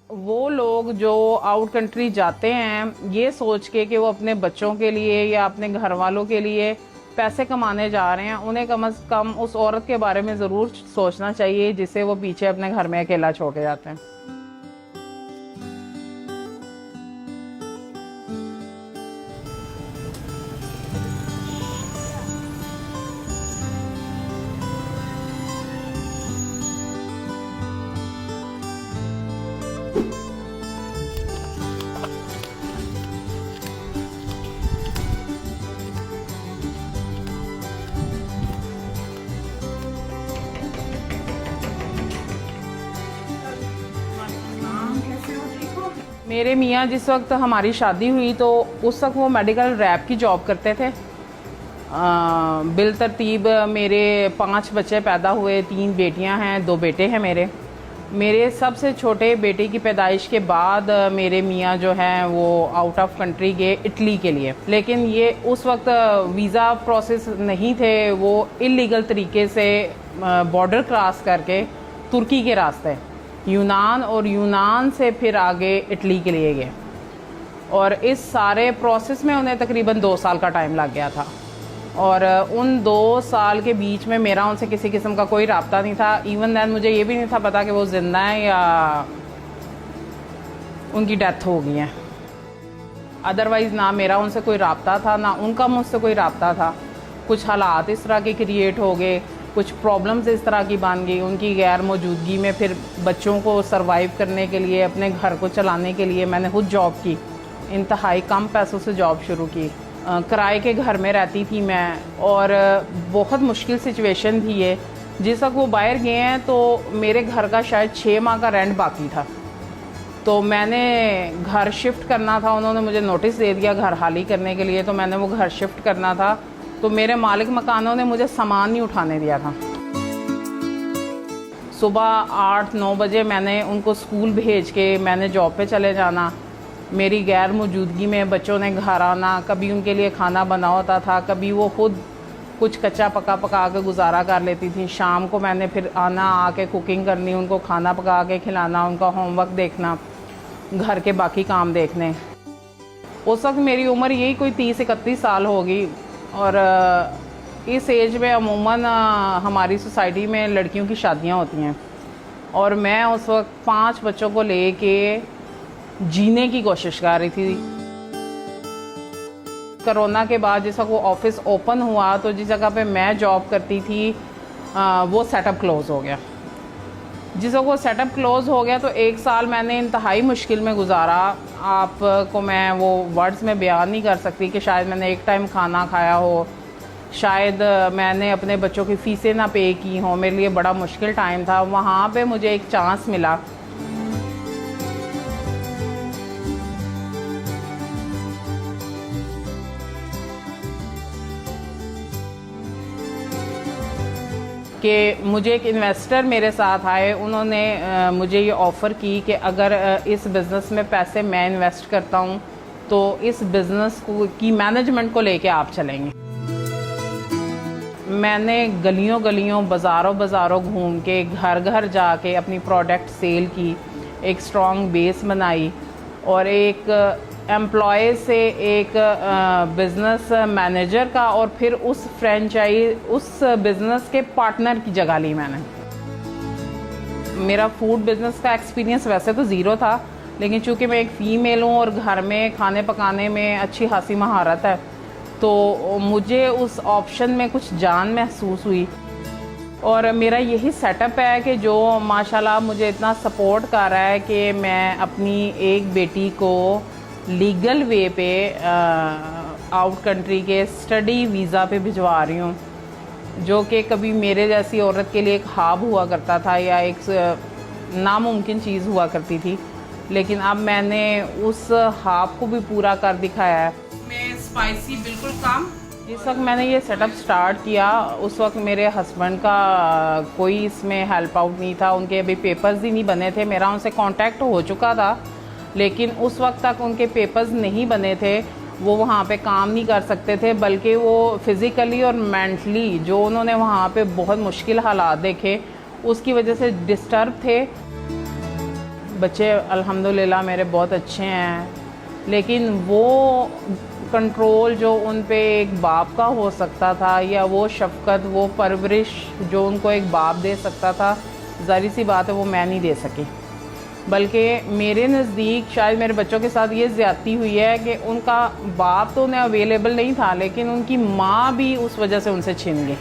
वो लोग जो आउट कंट्री जाते हैं ये सोच के कि वो अपने बच्चों के लिए या अपने घर वालों के लिए पैसे कमाने जा रहे हैं, उन्हें कम से कम उस औरत के बारे में ज़रूर सोचना चाहिए जिसे वो पीछे अपने घर में अकेला छोड़ के जाते हैं। मेरे मियाँ जिस वक्त हमारी शादी हुई तो उस वक्त वो मेडिकल रैप की जॉब करते थे। बिल तरतीब मेरे 5 बच्चे पैदा हुए, 3 बेटियां हैं, 2 बेटे हैं मेरे सबसे छोटे बेटे की पैदाइश के बाद मेरे मियाँ जो हैं वो आउट ऑफ कंट्री गए इटली के लिए, लेकिन ये उस वक्त वीज़ा प्रोसेस नहीं थे, वो इलीगल तरीके से बॉर्डर क्रॉस करके तुर्की के रास्ते यूनान और यूनान से फिर आगे इटली के लिए गए, और इस सारे प्रोसेस में उन्हें तकरीबन 2 साल का टाइम लग गया था। और उन 2 साल के बीच में मेरा उनसे किसी किस्म का कोई राब्ता नहीं था। इवन दैन मुझे ये भी नहीं था पता कि वो ज़िंदा हैं या उनकी डेथ हो गई है। अदरवाइज़ ना मेरा उनसे कोई राब्ता था, ना उनका मुझसे कोई राब्ता था। कुछ हालात इस तरह के क्रिएट हो गए, कुछ प्रॉब्लम्स इस तरह की बन गई उनकी गैर मौजूदगी में। फिर बच्चों को सरवाइव करने के लिए, अपने घर को चलाने के लिए मैंने खुद जॉब की, इंतहाई कम पैसों से जॉब शुरू की। किराए के घर में रहती थी मैं, और बहुत मुश्किल सिचुएशन थी ये। जिस वक्त वो बाहर गए हैं तो मेरे घर का शायद 6 माह का रेंट बाकी था, तो मैंने घर शिफ्ट करना था। उन्होंने मुझे नोटिस दे दिया घर खाली करने के लिए, तो मैंने वो घर शिफ्ट करना था। तो मेरे मालिक मकानों ने मुझे सामान नहीं उठाने दिया था। सुबह 8-9 बजे मैंने उनको स्कूल भेज के मैंने जॉब पे चले जाना। मेरी गैर मौजूदगी में बच्चों ने घर आना, कभी उनके लिए खाना बना होता था, कभी वो खुद कुछ कच्चा पका के गुजारा कर लेती थी। शाम को मैंने फिर आना, आके कुकिंग करनी, उनको खाना पका के खिलाना, उनका होमवर्क देखना, घर के बाकी काम देखने। उस वक्त मेरी उम्र यही कोई 30-31 साल होगी, और इस एज में अमूमन हमारी सोसाइटी में लड़कियों की शादियां होती हैं, और मैं उस वक्त 5 बच्चों को लेके जीने की कोशिश कर रही थी। कोरोना के बाद जिस वक्त वो ऑफिस ओपन हुआ तो जिस जगह पे मैं जॉब करती थी वो सेटअप क्लोज़ हो गया। जिस वक्त वो सेटअप क्लोज़ हो गया तो 1 साल मैंने इंतहाई मुश्किल में गुजारा। आपको मैं वो वर्ड्स में बयान नहीं कर सकती कि शायद मैंने एक टाइम खाना खाया हो, शायद मैंने अपने बच्चों की फ़ीसें ना पे की हों। मेरे लिए बड़ा मुश्किल टाइम था। वहाँ पे मुझे एक चांस मिला कि मुझे एक इन्वेस्टर मेरे साथ आए। उन्होंने मुझे ये ऑफ़र की कि अगर इस बिज़नेस में पैसे मैं इन्वेस्ट करता हूँ तो इस बिज़नेस की मैनेजमेंट को लेके आप चलेंगे। मैंने गलियों गलियों, बाज़ारों घूम के, घर घर जाके अपनी प्रोडक्ट सेल की, एक स्ट्रॉन्ग बेस बनाई, और एक एम्प्लॉय से एक बिज़नेस मैनेजर का, और फिर उस उस बिज़नेस के पार्टनर की जगह ली मैंने। मेरा फूड बिज़नेस का एक्सपीरियंस वैसे तो ज़ीरो था, लेकिन चूँकि मैं एक फ़ीमेल हूँ और घर में खाने पकाने में अच्छी खासी महारत है, तो मुझे उस ऑप्शन में कुछ जान महसूस हुई। और मेरा यही सेटअप है कि जो माशाल्लाह मुझे इतना सपोर्ट कर रहा है कि मैं अपनी एक बेटी को लीगल वे पे आउट कंट्री के स्टडी वीज़ा पे भिजवा रही हूँ, जो कि कभी मेरे जैसी औरत के लिए एक ख्वाब हुआ करता था या एक नामुमकिन चीज़ हुआ करती थी, लेकिन अब मैंने उस ख्वाब को भी पूरा कर दिखाया है। मैं स्पाइसी बिल्कुल कम। जिस वक्त मैंने ये सेटअप स्टार्ट किया उस वक्त मेरे हस्बैंड का कोई इसमें हेल्प आउट नहीं था, उनके अभी पेपर्स ही नहीं बने थे। मेरा उनसे कांटेक्ट हो चुका था, लेकिन उस वक्त तक उनके पेपर्स नहीं बने थे, वो वहाँ पे काम नहीं कर सकते थे, बल्कि वो फिज़िकली और मेंटली जो उन्होंने वहाँ पे बहुत मुश्किल हालात देखे उसकी वजह से डिस्टर्ब थे। बच्चे अल्हम्दुलिल्लाह मेरे बहुत अच्छे हैं, लेकिन वो कंट्रोल जो उन पे एक बाप का हो सकता था, या वो शफ़क़त, वो परवरिश जो उनको एक बाप दे सकता था, ज़ाहिर सी बात है वो मैं नहीं दे सकी। बल्कि मेरे नज़दीक शायद मेरे बच्चों के साथ ये ज़्यादती हुई है कि उनका बाप तो उन्हें अवेलेबल नहीं था, लेकिन उनकी माँ भी उस वजह से उनसे छिन गई।